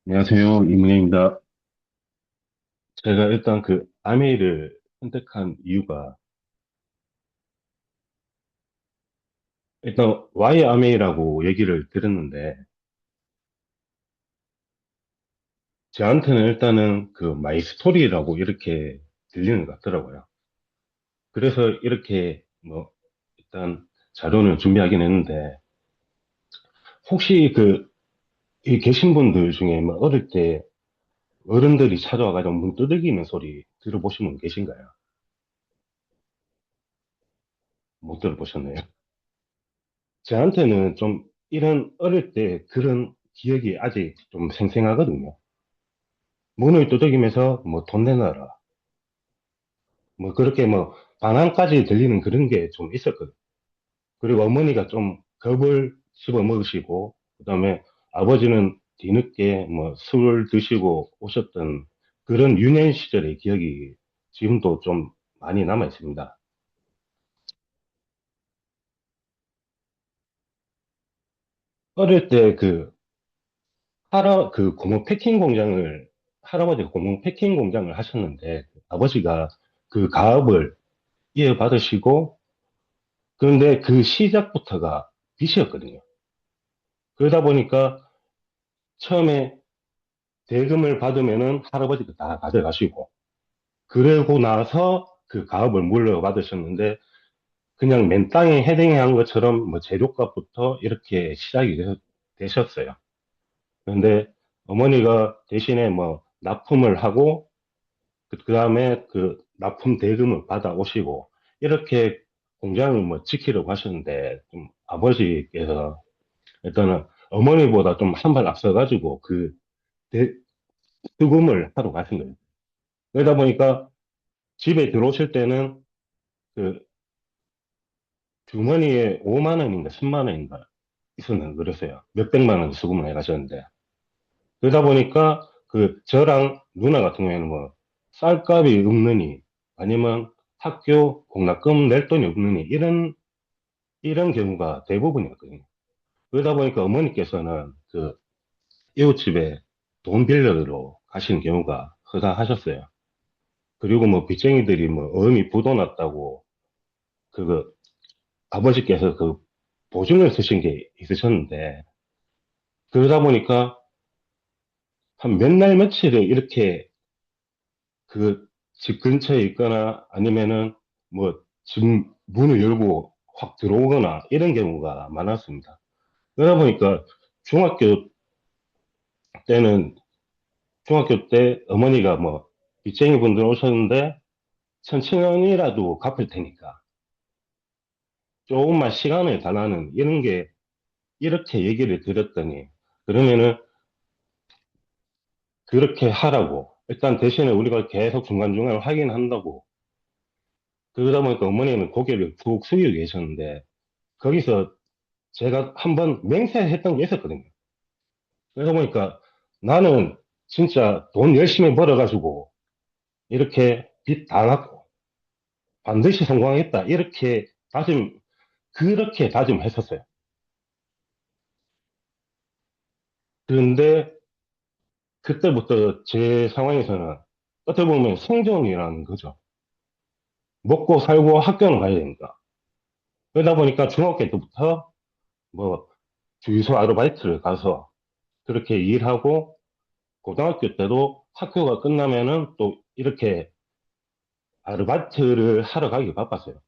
안녕하세요. 이문혜입니다. 제가 일단 그 아메이를 선택한 이유가 일단 Y 아메이라고 얘기를 들었는데 저한테는 일단은 그 마이 스토리라고 이렇게 들리는 것 같더라고요. 그래서 이렇게 뭐 일단 자료는 준비하긴 했는데 혹시 그 이 계신 분들 중에 뭐 어릴 때 어른들이 찾아와가지고 문 두들기는 소리 들어보신 분 계신가요? 못 들어보셨네요. 저한테는 좀 이런 어릴 때 그런 기억이 아직 좀 생생하거든요. 문을 두들기면서 뭐 돈 내놔라. 뭐 그렇게 뭐 반항까지 들리는 그런 게 좀 있었거든요. 그리고 어머니가 좀 겁을 씹어 먹으시고, 그다음에 아버지는 뒤늦게 뭐 술을 드시고 오셨던 그런 유년 시절의 기억이 지금도 좀 많이 남아 있습니다. 어릴 때 그 그 고무 패킹 공장을, 할아버지가 고무 패킹 공장을 하셨는데, 아버지가 그 가업을 이어받으시고, 그런데 그 시작부터가 빚이었거든요. 그러다 보니까 처음에 대금을 받으면은 할아버지가 다 가져가시고, 그러고 나서 그 가업을 물려받으셨는데, 그냥 맨 땅에 헤딩한 것처럼 뭐 재료값부터 이렇게 시작이 되셨어요. 그런데 어머니가 대신에 뭐 납품을 하고, 그 다음에 그 납품 대금을 받아오시고, 이렇게 공장을 뭐 지키려고 하셨는데, 좀 아버지께서 일단은 어머니보다 좀 한 발 앞서가지고 그 수금을 하러 가신 거예요. 그러다 보니까 집에 들어오실 때는 그 주머니에 5만 원인가 10만 원인가 있었는 그랬어요. 몇백만 원 수금을 해 가셨는데. 그러다 보니까 그 저랑 누나 같은 경우에는 뭐 쌀값이 없느니 아니면 학교 공납금 낼 돈이 없느니 이런 경우가 대부분이었거든요. 그러다 보니까 어머니께서는 그 이웃집에 돈 빌려러 가시는 경우가 허다하셨어요. 그리고 뭐 빚쟁이들이 뭐 어음이 부도났다고 그 아버지께서 그 보증을 쓰신 게 있으셨는데 그러다 보니까 한 몇 날 며칠을 이렇게 그 집 근처에 있거나 아니면은 뭐 집 문을 열고 확 들어오거나 이런 경우가 많았습니다. 그러다 보니까 중학교 때는 중학교 때 어머니가 뭐 빚쟁이 분들 오셨는데 천천 원이라도 갚을 테니까 조금만 시간을 달라는 이런 게 이렇게 얘기를 드렸더니 그러면은 그렇게 하라고 일단 대신에 우리가 계속 중간중간 확인한다고 그러다 보니까 어머니는 고개를 푹 숙이고 계셨는데 거기서 제가 한번 맹세했던 게 있었거든요. 그러다 보니까 나는 진짜 돈 열심히 벌어가지고 이렇게 빚 다 갚고 반드시 성공하겠다 이렇게 그렇게 다짐했었어요. 그런데 그때부터 제 상황에서는 어떻게 보면 생존이라는 거죠. 먹고 살고 학교는 가야 되니까. 그러다 보니까 중학교 때부터 뭐 주유소 아르바이트를 가서 그렇게 일하고 고등학교 때도 학교가 끝나면은 또 이렇게 아르바이트를 하러 가기 바빴어요.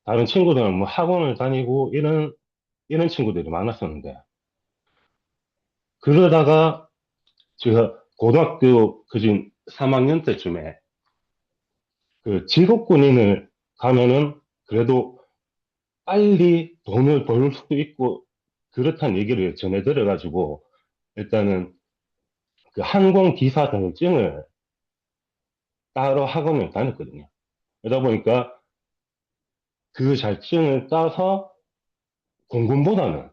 다른 친구들은 뭐 학원을 다니고 이런 친구들이 많았었는데 그러다가 제가 고등학교 그진 3학년 때쯤에 그 직업군인을 가면은 그래도 빨리 돈을 벌 수 있고 그렇다는 얘기를 전해 들어가지고 일단은 그 항공기사 자격증을 따러 학원을 다녔거든요. 그러다 보니까 그 자격증을 따서 공군보다는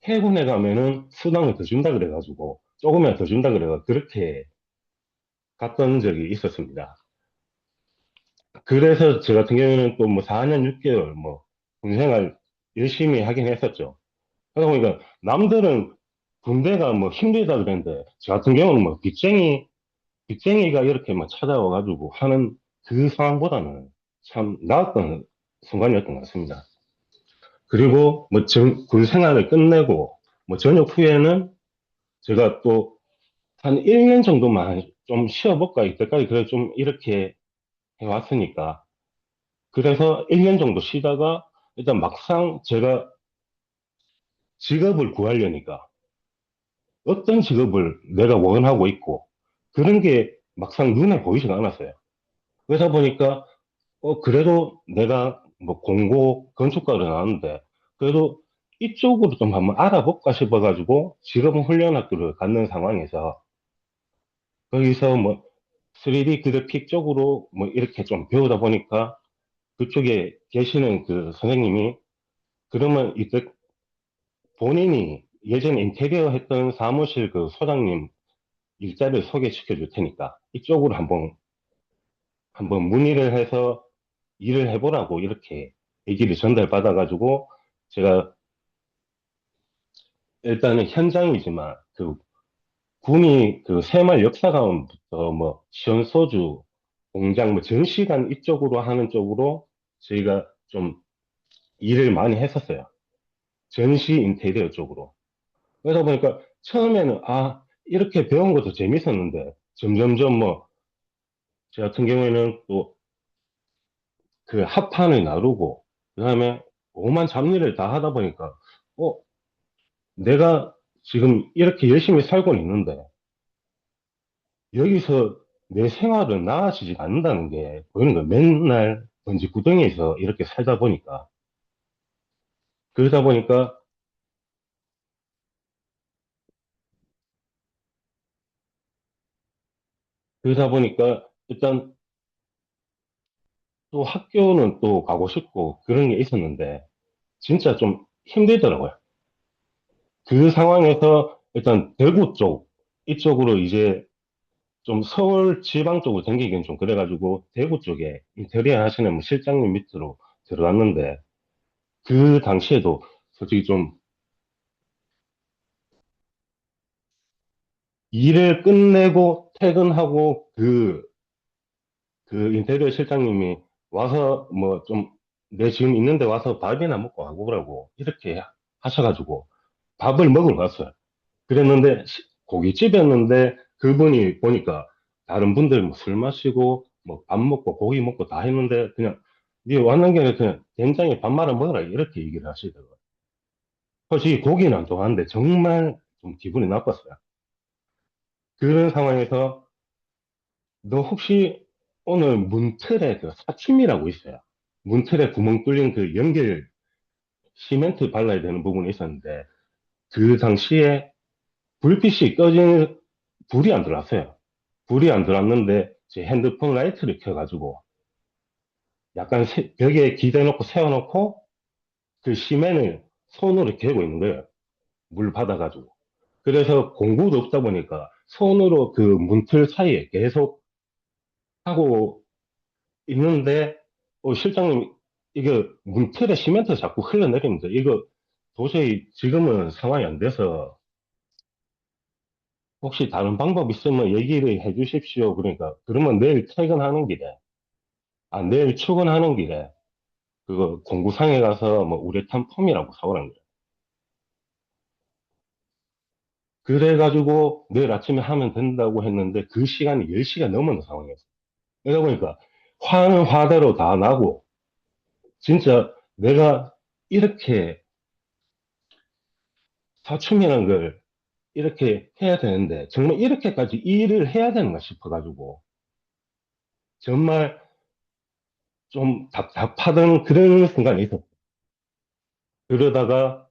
해군에 가면은 수당을 더 준다 그래가지고 조금이라도 더 준다 그래가 그렇게 갔던 적이 있었습니다. 그래서 저 같은 경우에는 또 뭐 4년 6개월 뭐 군생활 열심히 하긴 했었죠. 그러다 보니까 남들은 군대가 뭐 힘들다 그랬는데, 저 같은 경우는 뭐 빚쟁이가 이렇게 막 찾아와가지고 하는 그 상황보다는 참 나았던 순간이었던 것 같습니다. 그리고 뭐 군 생활을 끝내고 뭐 전역 후에는 제가 또 한 1년 정도만 좀 쉬어볼까 이때까지 그래 좀 이렇게 해왔으니까 그래서 1년 정도 쉬다가 일단 막상 제가 직업을 구하려니까 어떤 직업을 내가 원하고 있고 그런 게 막상 눈에 보이지가 않았어요. 그러다 보니까 그래도 내가 뭐 공고 건축가로 나왔는데 그래도 이쪽으로 좀 한번 알아볼까 싶어가지고 직업 훈련학교를 갖는 상황에서 거기서 뭐 3D 그래픽 쪽으로 뭐 이렇게 좀 배우다 보니까 그쪽에 계시는 그 선생님이 그러면 이때 본인이 예전에 인테리어 했던 사무실 그 소장님 일자리를 소개시켜 줄 테니까 이쪽으로 한번 문의를 해서 일을 해보라고 이렇게 얘기를 전달받아가지고 제가 일단은 현장이지만 그 군이 그 새마을 역사관부터 뭐 시원소주 공장 뭐 전시관 이쪽으로 하는 쪽으로 저희가 좀 일을 많이 했었어요. 전시 인테리어 쪽으로. 그러다 보니까 처음에는 이렇게 배운 것도 재밌었는데 점점점 뭐 저 같은 경우에는 또 그 합판을 나르고 그다음에 오만 잡일을 다 하다 보니까 어 내가 지금 이렇게 열심히 살고 있는데 여기서 내 생활은 나아지지 않는다는 게 보이는 거예요. 맨날 번지 구덩이에서 이렇게 살다 보니까 그러다 보니까 일단 또 학교는 또 가고 싶고 그런 게 있었는데 진짜 좀 힘들더라고요. 그 상황에서 일단 대구 쪽 이쪽으로 이제 좀 서울 지방 쪽으로 댕기기는 좀 그래가지고 대구 쪽에 인테리어 하시는 뭐 실장님 밑으로 들어갔는데 그 당시에도 솔직히 좀 일을 끝내고 퇴근하고 그 인테리어 실장님이 와서 뭐 좀 내 지금 있는데 와서 밥이나 먹고 가보라고 이렇게 하셔가지고 밥을 먹으러 갔어요. 그랬는데 고깃집이었는데 그분이 보니까 다른 분들 뭐술 마시고 뭐 밥 먹고 고기 먹고 다 했는데 그냥 네 왔는 김에 그냥 된장에 밥 말아 먹으라 이렇게 얘기를 하시더라고요. 솔직히 고기는 안 좋아하는데 정말 좀 기분이 나빴어요. 그런 상황에서 너 혹시 오늘 문틀에 그 사춤이라고 있어요. 문틀에 구멍 뚫린 그 연결 시멘트 발라야 되는 부분이 있었는데 그 당시에 불빛이 꺼진 불이 안 들어왔어요. 불이 안 들어왔는데 제 핸드폰 라이트를 켜가지고 약간 벽에 기대놓고 세워놓고 그 시멘을 손으로 개고 있는 거예요. 물 받아가지고. 그래서 공구도 없다 보니까 손으로 그 문틀 사이에 계속 하고 있는데 실장님 이거 문틀에 시멘트 자꾸 흘러내립니다. 이거 도저히 지금은 상황이 안 돼서 혹시 다른 방법 있으면 얘기를 해 주십시오. 그러니까 그러면 내일 퇴근하는 길에 내일 출근하는 길에 그거 공구상에 가서 뭐 우레탄 폼이라고 사오라는 거예요. 그래가지고 내일 아침에 하면 된다고 했는데 그 시간이 10시가 넘은 상황이었어요. 그러다 보니까 화는 화대로 다 나고 진짜 내가 이렇게 사춤이라는 걸 이렇게 해야 되는데 정말 이렇게까지 일을 해야 되는가 싶어가지고 정말 좀 답답하던 그런 순간이 있었어요. 그러다가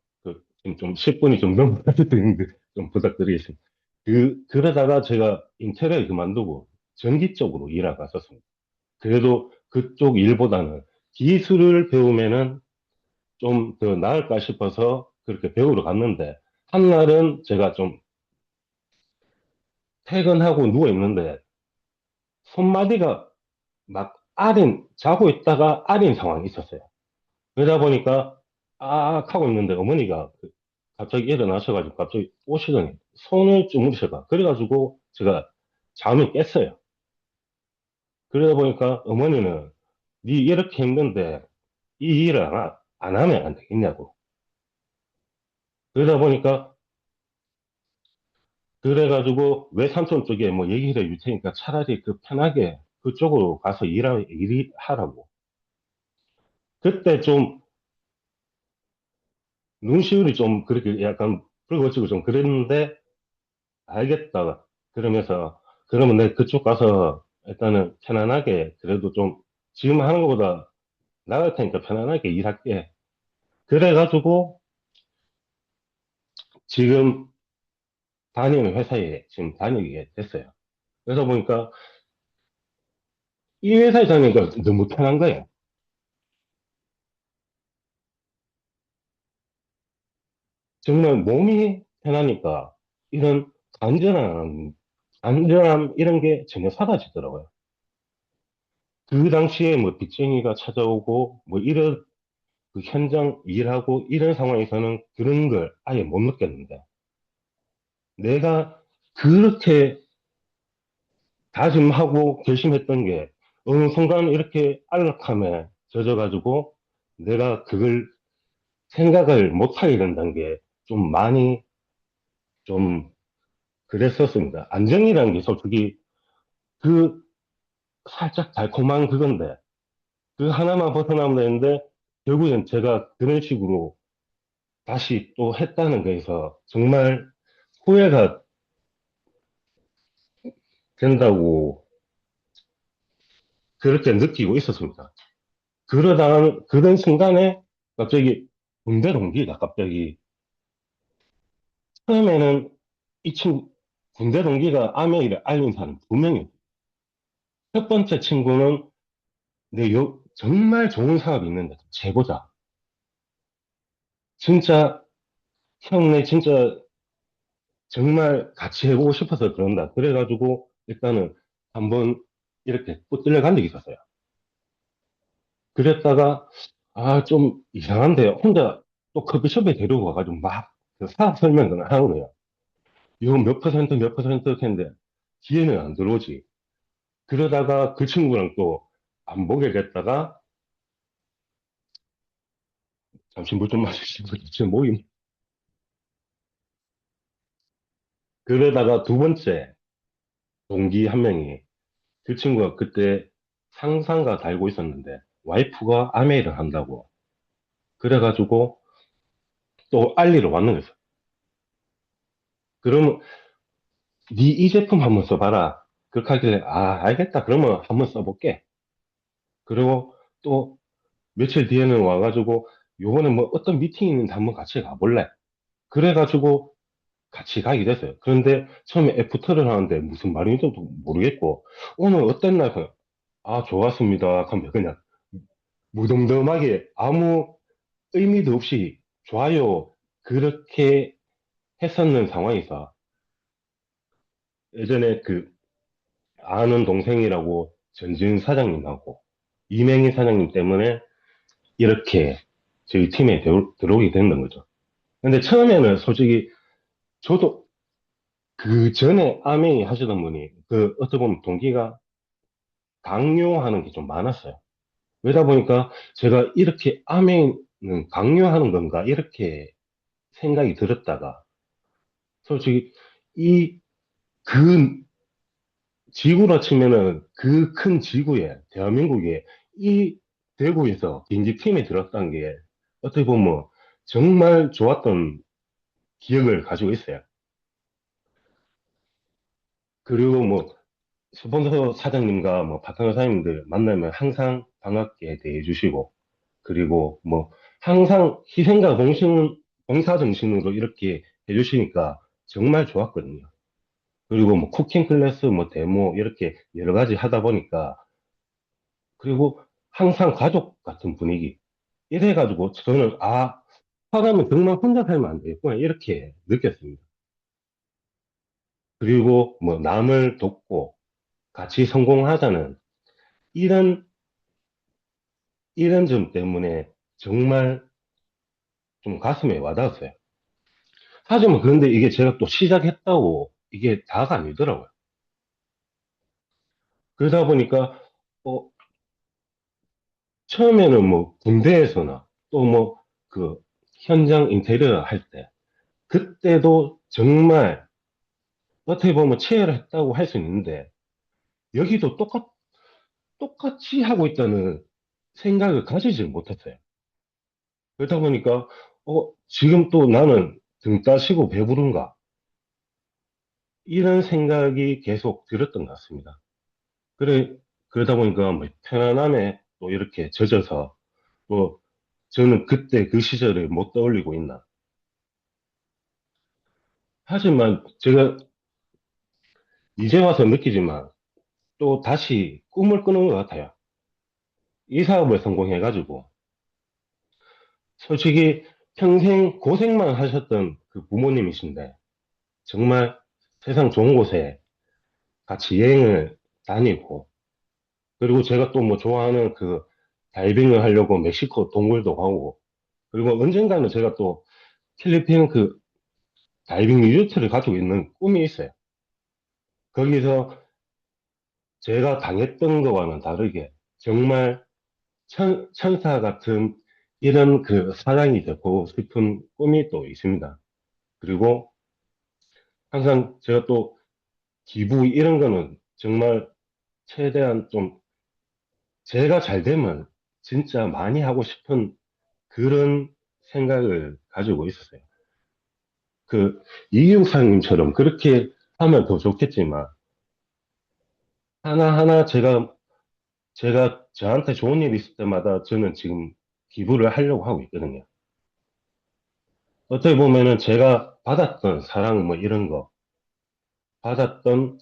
좀 10분이 좀 넘어가는데 좀 부탁드리겠습니다. 그러다가 제가 인테리어 그만두고 전기 쪽으로 일하고 갔었습니다. 그래도 그쪽 일보다는 기술을 배우면은 좀 더 나을까 싶어서 그렇게 배우러 갔는데 한날은 제가 좀 퇴근하고 누워 있는데 손마디가 막 자고 있다가 아린 상황이 있었어요. 그러다 보니까 하고 있는데 어머니가 갑자기 일어나셔가지고 갑자기 오시더니 손을 주무르셔가. 그래가지고 제가 잠을 깼어요. 그러다 보니까 어머니는 니 이렇게 힘든데 이 일을 안 하면 안 되겠냐고. 그러다 보니까 그래가지고 외삼촌 쪽에 뭐 얘기를 해줄 테니까 차라리 그 편하게 그쪽으로 가서 일하라고. 그때 좀 눈시울이 좀 그렇게 약간 붉어지고 좀 그랬는데 알겠다. 그러면서 그러면 내가 그쪽 가서 일단은 편안하게 그래도 좀 지금 하는 것보다 나을 테니까 편안하게 일할게. 그래가지고 지금 다니는 회사에 지금 다니게 됐어요. 그러다 보니까 이 회사에 다니니까 너무 편한 거예요. 정말 몸이 편하니까 이런 간절함 이런 게 전혀 사라지더라고요. 그 당시에 뭐 빚쟁이가 찾아오고 뭐 이런 그 현장 일하고 이런 상황에서는 그런 걸 아예 못 느꼈는데 내가 그렇게 다짐하고 결심했던 게 어느 순간 이렇게 안락함에 젖어가지고 내가 그걸 생각을 못하게 된다는 게 좀 많이 좀 그랬었습니다. 안정이라는 게 솔직히 그 살짝 달콤한 그건데 그 하나만 벗어나면 되는데 결국엔 제가 그런 식으로 다시 또 했다는 거에서 정말 후회가 된다고 그렇게 느끼고 있었습니다. 그런 순간에 갑자기 군대 동기가 갑자기 처음에는 이 친구 군대 동기가 아메이를 알린 사람 두 명이었어요. 첫 번째 친구는 정말 좋은 사업이 있는데 제보자. 진짜 형네 진짜 정말 같이 해보고 싶어서 그런다. 그래가지고 일단은 한번 이렇게 붙들려 간 적이 있었어요. 그랬다가 아 좀 이상한데 혼자 또 커피숍에 데리고 가가지고 막그 사업 설명을 하는 거예요. 이거 몇 퍼센트 몇 퍼센트 했는데 뒤에는 안 들어오지. 그러다가 그 친구랑 또 안 보게 됐다가 잠시 물 좀 마시고 지금 모임. 그러다가 두 번째 동기 한 명이 그 친구가 그때 상사가 달고 있었는데 와이프가 아메이를 한다고 그래가지고 또 알리러 왔는 거죠. 그러면 네 이 제품 한번 써봐라. 그렇게 하길래 아 알겠다. 그러면 한번 써볼게. 그리고 또 며칠 뒤에는 와가지고 요번에 뭐 어떤 미팅이 있는데 한번 같이 가볼래. 그래가지고 같이 가게 됐어요. 그런데 처음에 애프터를 하는데 무슨 말인지도 모르겠고 오늘 어땠나요? 아 좋았습니다. 하면 그냥 무덤덤하게 아무 의미도 없이 좋아요. 그렇게 했었는 상황에서 예전에 그 아는 동생이라고 전지훈 사장님하고 이맹희 사장님 때문에 이렇게 저희 팀에 들어오게 되는 거죠. 근데 처음에는 솔직히 저도 그 전에 아메이 하시던 분이 그 어떻게 보면 동기가 강요하는 게 좀 많았어요. 그러다 보니까 제가 이렇게 아메이는 강요하는 건가 이렇게 생각이 들었다가 솔직히 이 그 지구로 치면은 그 큰 지구에 대한민국에 이 대구에서 인지팀에 들었다는 게 어떻게 보면 정말 좋았던 기억을 가지고 있어요. 그리고 뭐 스폰서 사장님과 뭐 파트너 사장님들 만나면 항상 반갑게 대해주시고 그리고 뭐 항상 희생과 봉사 정신으로 이렇게 해주시니까 정말 좋았거든요. 그리고 뭐 쿠킹 클래스, 뭐 데모 이렇게 여러 가지 하다 보니까 그리고 항상 가족 같은 분위기 이래가지고 저는 아 사람은 정말 혼자 살면 안 되겠구나 이렇게 느꼈습니다. 그리고 뭐 남을 돕고 같이 성공하자는 이런 이런 점 때문에 정말 좀 가슴에 와닿았어요. 하지만 그런데 이게 제가 또 시작했다고 이게 다가 아니더라고요. 그러다 보니까, 어, 처음에는 뭐 군대에서나 또 뭐 그 현장 인테리어 할 때, 그때도 정말 어떻게 보면 치열했다고 할 수 있는데, 여기도 똑같이 하고 있다는 생각을 가지지 못했어요. 그러다 보니까, 지금 또 나는 등 따시고 배부른가? 이런 생각이 계속 들었던 것 같습니다. 그래, 그러다 보니까 뭐 편안함에 또 이렇게 젖어서 또 저는 그때 그 시절을 못 떠올리고 있나. 하지만 제가 이제 와서 느끼지만 또 다시 꿈을 꾸는 것 같아요. 이 사업을 성공해가지고 솔직히 평생 고생만 하셨던 그 부모님이신데 정말 세상 좋은 곳에 같이 여행을 다니고 그리고 제가 또 뭐 좋아하는 그 다이빙을 하려고 멕시코 동굴도 가고 그리고 언젠가는 제가 또 필리핀 그 다이빙 리조트를 가지고 있는 꿈이 있어요. 거기서 제가 당했던 거와는 다르게 정말 천사 같은 이런 그 사장이 되고 싶은 꿈이 또 있습니다. 그리고 항상 제가 또 기부 이런 거는 정말 최대한 좀 제가 잘 되면 진짜 많이 하고 싶은 그런 생각을 가지고 있었어요. 그 이육사님처럼 그렇게 하면 더 좋겠지만 하나하나 제가 저한테 좋은 일이 있을 때마다 저는 지금 기부를 하려고 하고 있거든요. 어떻게 보면은 제가 받았던 사랑 뭐 이런 거 받았던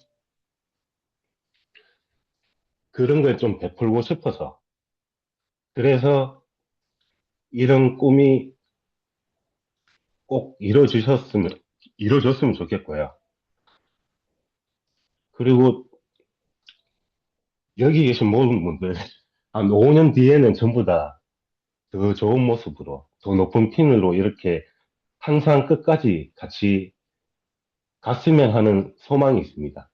그런 걸 좀 베풀고 싶어서 그래서 이런 꿈이 꼭 이루어졌으면 좋겠고요. 그리고 여기 계신 모든 분들 한 5년 뒤에는 전부 다 더 좋은 모습으로 더 높은 핀으로 이렇게 항상 끝까지 같이 갔으면 하는 소망이 있습니다.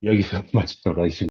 여기서 마치도록 하겠습니다.